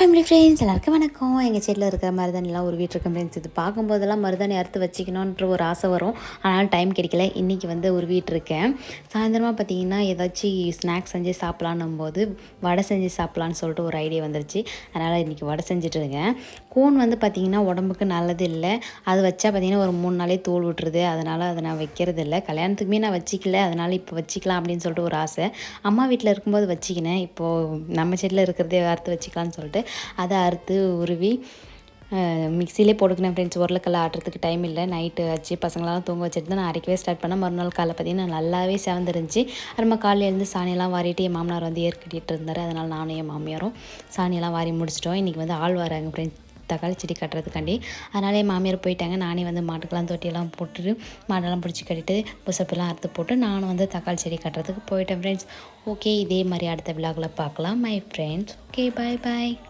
Family friends எல்லாருக்கும் வணக்கம். எங்கள் செடியில் இருக்கிற மருதாணிலாம் உருவிட்டுருக்கேன் ஃப்ரெண்ட்ஸ். இது பார்க்கும்போதெல்லாம் மருதாணி அறுத்து வச்சுக்கணுன்ற ஒரு ஆசை வரும். ஆனால் டைம் கிடைக்கல. இன்றைக்கி வந்து உருவிட்டுருக்கேன். சாயந்தரமாக பார்த்தீங்கன்னா ஏதாச்சும் ஸ்நாக்ஸ் செஞ்சு சாப்பிட்லான்னும் போது வடை செஞ்சு சாப்பிட்லான்னு சொல்லிட்டு ஒரு ஐடியா வந்துருச்சு. அதனால் இன்றைக்கி வடை செஞ்சுட்டுருக்கேன். கோன் வந்து பார்த்திங்கன்னா உடம்புக்கு நல்லது இல்லை. அது வச்சா பார்த்திங்கன்னா ஒரு 3 நாளே தோல் விட்டுருது. அதனால் அதை நான் வைக்கிறது இல்லை. கல்யாணத்துக்குமே நான் வச்சிக்கல. அதனால் இப்போ வச்சிக்கலாம் அப்படின்னு சொல்லிட்டு ஒரு ஆசை. அம்மா வீட்டில் இருக்கும்போது வச்சிக்கினேன். இப்போது நம்ம செடியில் இருக்கிறதே அறுத்து வச்சிக்கலான்னு சொல்லிட்டு அதை அறுத்து உருவி மிக்சிலே போட்டுக்கினேன் ஃப்ரெண்ட்ஸ். உருளைக்கல்ல ஆட்டுறதுக்கு டைம் இல்லை. நைட்டு வச்சு பசங்களெலாம் தூங்க வச்சுட்டு தான் நான் அரைக்கவே ஸ்டார்ட் பண்ணேன். மறுநாள் காலைல பார்த்திங்கன்னா நல்லாவே செவந்துருந்துச்சு. அப்புறமா காலையில் எழுந்து சாணியெல்லாம் வாரிட்டு என் மாமனார் வந்து ஏர் கட்டிகிட்டு இருந்தார். அதனால் நானும் என் மாமியாரும் சாணியெல்லாம் வாரி முடிச்சிட்டோம். இன்றைக்கி வந்து ஆள் வராங்க ஃப்ரெண்ட்ஸ் தக்காளி செடி கட்டுறதுக்காண்டி. அதனால என் மாமியார் போயிட்டாங்க. நானே வந்து மாட்டுக்கெல்லாம் தொட்டியெல்லாம் போட்டுட்டு மாடெல்லாம் பிடிச்சி கட்டிட்டு புசப்பெல்லாம் அறுத்து போட்டு நானும் வந்து தக்காளி செடி கட்டுறதுக்கு போயிட்டேன் ஃப்ரெண்ட்ஸ். ஓகே, இதே மாதிரி அடுத்த விழாக்களை பார்க்கலாம் my friends. Okay, bye bye.